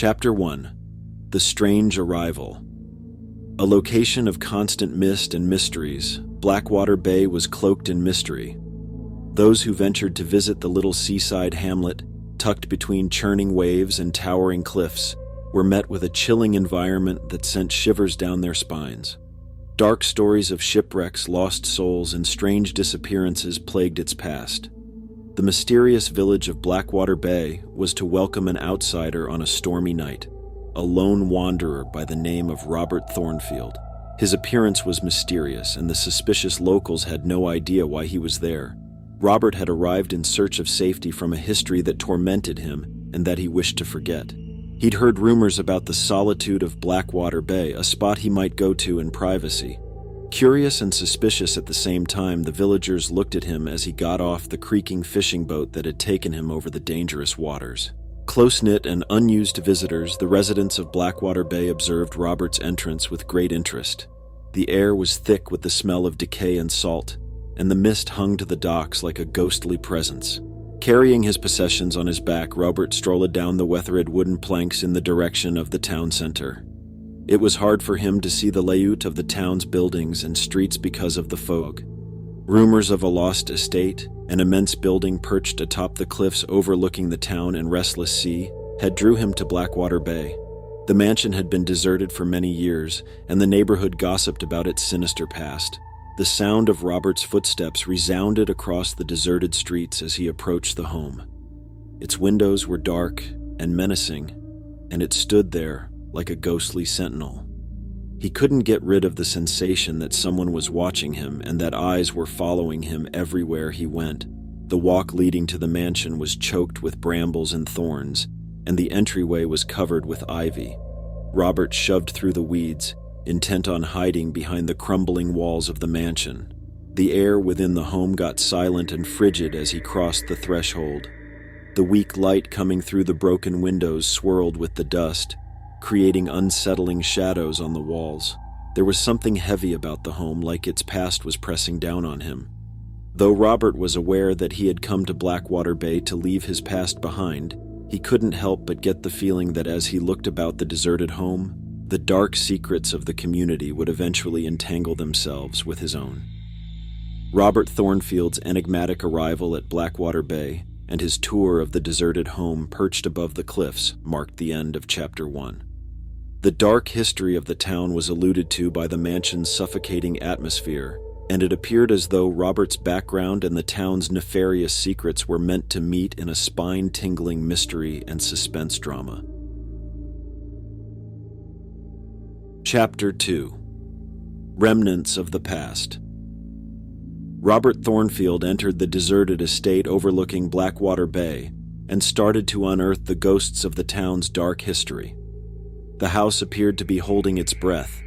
Chapter 1. The Strange Arrival. A location of constant mist and mysteries, Blackwater Bay was cloaked in mystery. Those who ventured to visit the little seaside hamlet, tucked between churning waves and towering cliffs, were met with a chilling environment that sent shivers down their spines. Dark stories of shipwrecks, lost souls, and strange disappearances plagued its past. The mysterious village of Blackwater Bay was to welcome an outsider on a stormy night, a lone wanderer by the name of Robert Thornfield. His appearance was mysterious, and the suspicious locals had no idea why he was there. Robert had arrived in search of safety from a history that tormented him and that he wished to forget. He'd heard rumors about the solitude of Blackwater Bay, a spot he might go to in privacy. Curious and suspicious at the same time, the villagers looked at him as he got off the creaking fishing boat that had taken him over the dangerous waters. Close-knit and unused to visitors, the residents of Blackwater Bay observed Robert's entrance with great interest. The air was thick with the smell of decay and salt, and the mist hung to the docks like a ghostly presence. Carrying his possessions on his back, Robert strolled down the weathered wooden planks in the direction of the town center. It was hard for him to see the layout of the town's buildings and streets because of the fog. Rumors of a lost estate, an immense building perched atop the cliffs overlooking the town and restless sea, had drew him to Blackwater Bay. The mansion had been deserted for many years, and the neighborhood gossiped about its sinister past. The sound of Robert's footsteps resounded across the deserted streets as he approached the home. Its windows were dark and menacing, and it stood there like a ghostly sentinel. He couldn't get rid of the sensation that someone was watching him and that eyes were following him everywhere he went. The walk leading to the mansion was choked with brambles and thorns, and the entryway was covered with ivy. Robert shoved through the weeds, intent on hiding behind the crumbling walls of the mansion. The air within the home got silent and frigid as he crossed the threshold. The weak light coming through the broken windows swirled with the dust, creating unsettling shadows on the walls. There was something heavy about the home, like its past was pressing down on him. Though Robert was aware that he had come to Blackwater Bay to leave his past behind, he couldn't help but get the feeling that as he looked about the deserted home, the dark secrets of the community would eventually entangle themselves with his own. Robert Thornfield's enigmatic arrival at Blackwater Bay and his tour of the deserted home perched above the cliffs marked the end of Chapter 1. The dark history of the town was alluded to by the mansion's suffocating atmosphere, and it appeared as though Robert's background and the town's nefarious secrets were meant to meet in a spine-tingling mystery and suspense drama. Chapter 2. Remnants of the Past. Robert Thornfield entered the deserted estate overlooking Blackwater Bay and started to unearth the ghosts of the town's dark history. The house appeared to be holding its breath,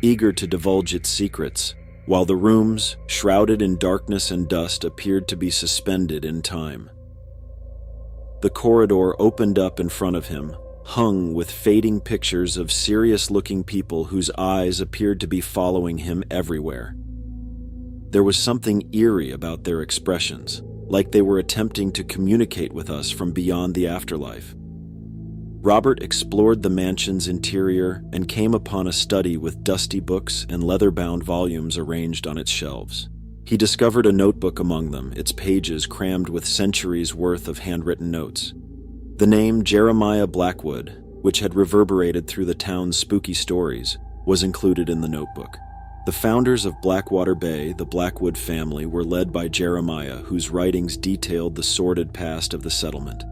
eager to divulge its secrets, while the rooms, shrouded in darkness and dust, appeared to be suspended in time. The corridor opened up in front of him, hung with fading pictures of serious-looking people whose eyes appeared to be following him everywhere. There was something eerie about their expressions, like they were attempting to communicate with us from beyond the afterlife. Robert explored the mansion's interior and came upon a study with dusty books and leather-bound volumes arranged on its shelves. He discovered a notebook among them, its pages crammed with centuries' worth of handwritten notes. The name Jeremiah Blackwood, which had reverberated through the town's spooky stories, was included in the notebook. The founders of Blackwater Bay, the Blackwood family, were led by Jeremiah, whose writings detailed the sordid past of the settlement.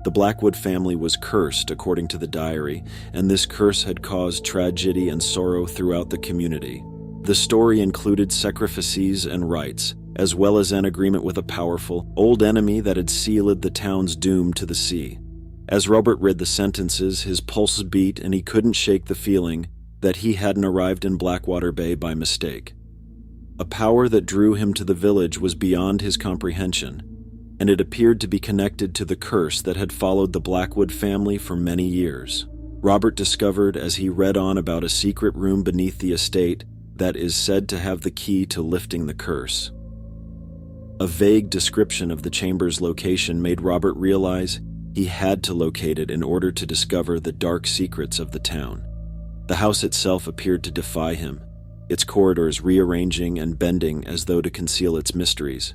The Blackwood family was cursed, according to the diary, and this curse had caused tragedy and sorrow throughout the community. The story included sacrifices and rites, as well as an agreement with a powerful, old enemy that had sealed the town's doom to the sea. As Robert read the sentences, his pulses beat and he couldn't shake the feeling that he hadn't arrived in Blackwater Bay by mistake. A power that drew him to the village was beyond his comprehension, and it appeared to be connected to the curse that had followed the Blackwood family for many years. Robert discovered as he read on about a secret room beneath the estate that is said to have the key to lifting the curse. A vague description of the chamber's location made Robert realize He had to locate it in order to discover the dark secrets of the town. The house itself appeared to defy him, its corridors rearranging and bending as though to conceal its mysteries.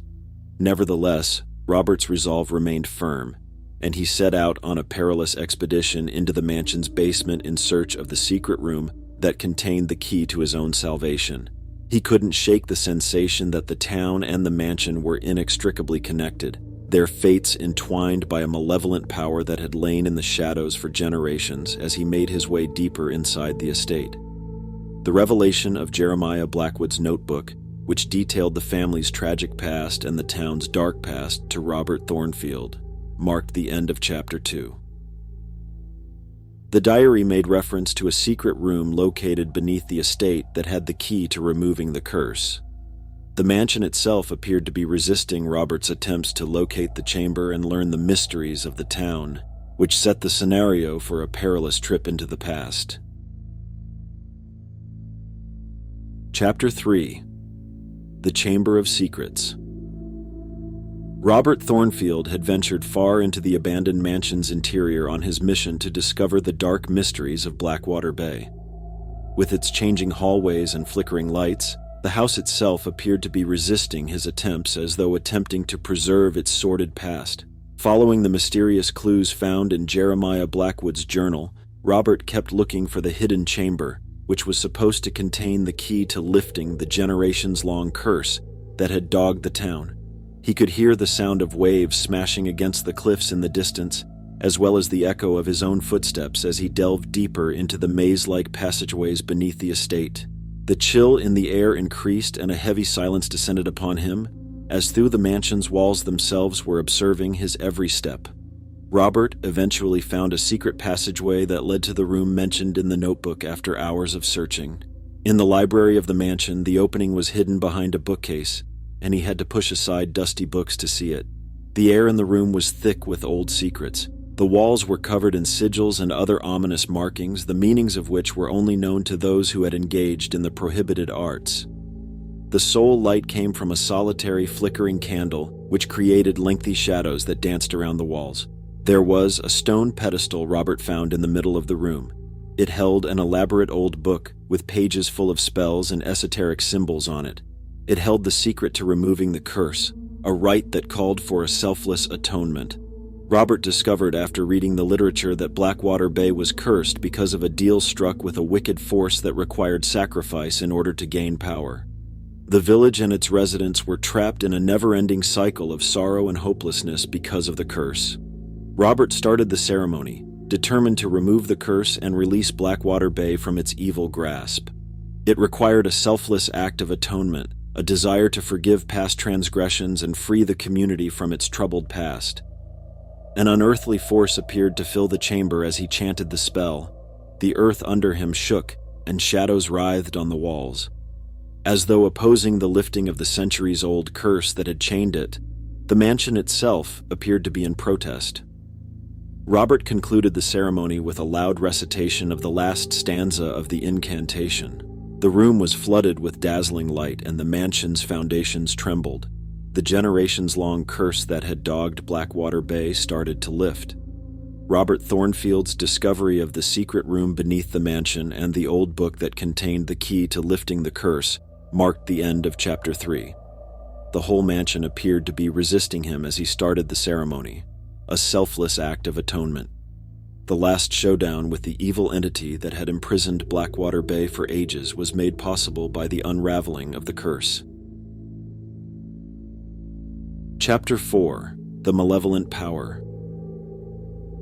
Nevertheless, Robert's resolve remained firm, and he set out on a perilous expedition into the mansion's basement in search of the secret room that contained the key to his own salvation. He couldn't shake the sensation that the town and the mansion were inextricably connected, their fates entwined by a malevolent power that had lain in the shadows for generations as he made his way deeper inside the estate. The revelation of Jeremiah Blackwood's notebook, which detailed the family's tragic past and the town's dark past to Robert Thornfield, marked the end of Chapter 2. The diary made reference to a secret room located beneath the estate that had the key to removing the curse. The mansion itself appeared to be resisting Robert's attempts to locate the chamber and learn the mysteries of the town, which set the scenario for a perilous trip into the past. Chapter 3. The Chamber of Secrets. Robert Thornfield had ventured far into the abandoned mansion's interior on his mission to discover the dark mysteries of Blackwater Bay. With its changing hallways and flickering lights, the house itself appeared to be resisting his attempts as though attempting to preserve its sordid past. Following the mysterious clues found in Jeremiah Blackwood's journal, Robert kept looking for the hidden chamber, which was supposed to contain the key to lifting the generations-long curse that had dogged the town. He could hear the sound of waves smashing against the cliffs in the distance, as well as the echo of his own footsteps as he delved deeper into the maze-like passageways beneath the estate. The chill in the air increased and a heavy silence descended upon him, as through the mansion's walls themselves were observing his every step. Robert eventually found a secret passageway that led to the room mentioned in the notebook after hours of searching. In the library of the mansion, the opening was hidden behind a bookcase, and he had to push aside dusty books to see it. The air in the room was thick with old secrets. The walls were covered in sigils and other ominous markings, the meanings of which were only known to those who had engaged in the prohibited arts. The sole light came from a solitary flickering candle, which created lengthy shadows that danced around the walls. There was a stone pedestal Robert found in the middle of the room. It held an elaborate old book with pages full of spells and esoteric symbols on it. It held the secret to removing the curse, a rite that called for a selfless atonement. Robert discovered after reading the literature that Blackwater Bay was cursed because of a deal struck with a wicked force that required sacrifice in order to gain power. The village and its residents were trapped in a never-ending cycle of sorrow and hopelessness because of the curse. Robert started the ceremony, determined to remove the curse and release Blackwater Bay from its evil grasp. It required a selfless act of atonement, a desire to forgive past transgressions and free the community from its troubled past. An unearthly force appeared to fill the chamber as he chanted the spell. The earth under him shook, and shadows writhed on the walls. As though opposing the lifting of the centuries-old curse that had chained it, the mansion itself appeared to be in protest. Robert concluded the ceremony with a loud recitation of the last stanza of the incantation. The room was flooded with dazzling light, and the mansion's foundations trembled. The generations-long curse that had dogged Blackwater Bay started to lift. Robert Thornfield's discovery of the secret room beneath the mansion and the old book that contained the key to lifting the curse marked the end of Chapter 3. The whole mansion appeared to be resisting him as he started the ceremony, a selfless act of atonement. The last showdown with the evil entity that had imprisoned Blackwater Bay for ages was made possible by the unraveling of the curse. Chapter 4. The Malevolent Power.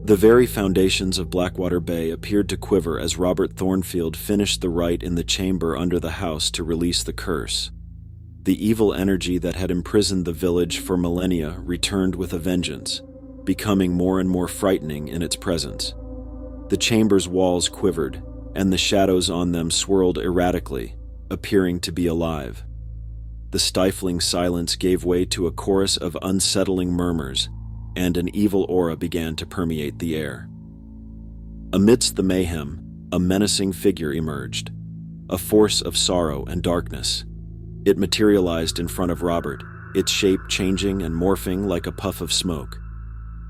The very foundations of Blackwater Bay appeared to quiver as Robert Thornfield finished the rite in the chamber under the house to release the curse. The evil energy that had imprisoned the village for millennia returned with a vengeance, becoming more and more frightening in its presence. The chamber's walls quivered, and the shadows on them swirled erratically, appearing to be alive. The stifling silence gave way to a chorus of unsettling murmurs, and an evil aura began to permeate the air. Amidst the mayhem, a menacing figure emerged, a force of sorrow and darkness. It materialized in front of Robert, its shape changing and morphing like a puff of smoke.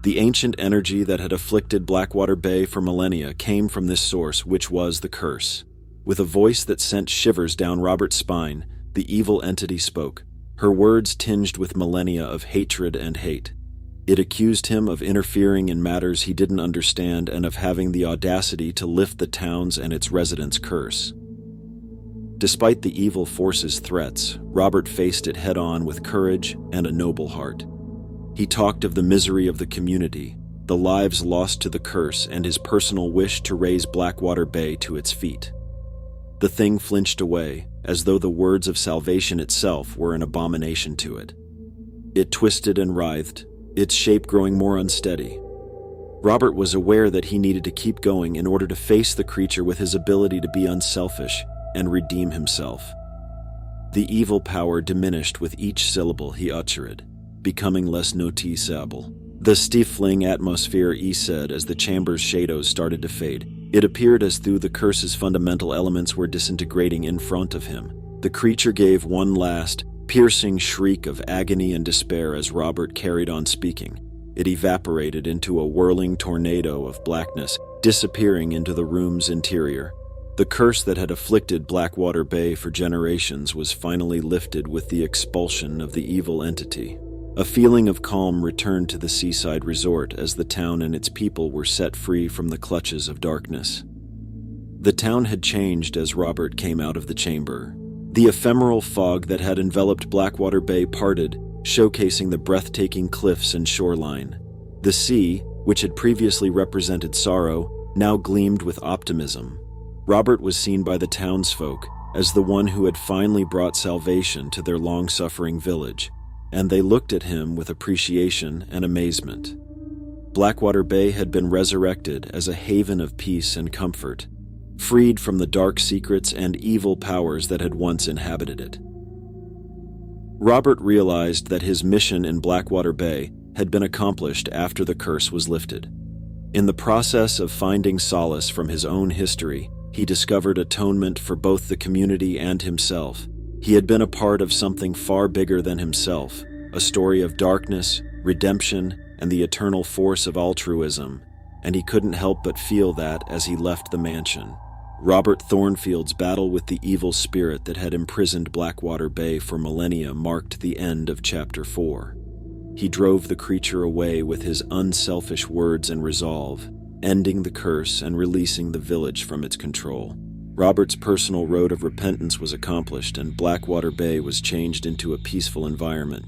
The ancient energy that had afflicted Blackwater Bay for millennia came from this source, which was the curse. With a voice that sent shivers down Robert's spine, the evil entity spoke, her words tinged with millennia of hatred and hate. It accused him of interfering in matters he didn't understand and of having the audacity to lift the town's and its residents' curse. Despite the evil force's threats, Robert faced it head-on with courage and a noble heart. He talked of the misery of the community, the lives lost to the curse, and his personal wish to raise Blackwater Bay to its feet. The thing flinched away, as though the words of salvation itself were an abomination to it. It twisted and writhed, its shape growing more unsteady. Robert was aware that he needed to keep going in order to face the creature with his ability to be unselfish and redeem himself. The evil power diminished with each syllable he uttered, becoming less noticeable. The stifling atmosphere, he said, as the chamber's shadows started to fade. It appeared as though the curse's fundamental elements were disintegrating in front of him. The creature gave one last, piercing shriek of agony and despair as Robert carried on speaking. It evaporated into a whirling tornado of blackness, disappearing into the room's interior. The curse that had afflicted Blackwater Bay for generations was finally lifted with the expulsion of the evil entity. A feeling of calm returned to the seaside resort as the town and its people were set free from the clutches of darkness. The town had changed as Robert came out of the chamber. The ephemeral fog that had enveloped Blackwater Bay parted, showcasing the breathtaking cliffs and shoreline. The sea, which had previously represented sorrow, now gleamed with optimism. Robert was seen by the townsfolk as the one who had finally brought salvation to their long-suffering village, and they looked at him with appreciation and amazement. Blackwater Bay had been resurrected as a haven of peace and comfort, freed from the dark secrets and evil powers that had once inhabited it. Robert realized that his mission in Blackwater Bay had been accomplished after the curse was lifted. In the process of finding solace from his own history, he discovered atonement for both the community and himself. He had been a part of something far bigger than himself, a story of darkness, redemption, and the eternal force of altruism, and he couldn't help but feel that as he left the mansion. Robert Thornfield's battle with the evil spirit that had imprisoned Blackwater Bay for millennia marked the end of Chapter 4. He drove the creature away with his unselfish words and resolve, ending the curse and releasing the village from its control. Robert's personal road of repentance was accomplished, and Blackwater Bay was changed into a peaceful environment.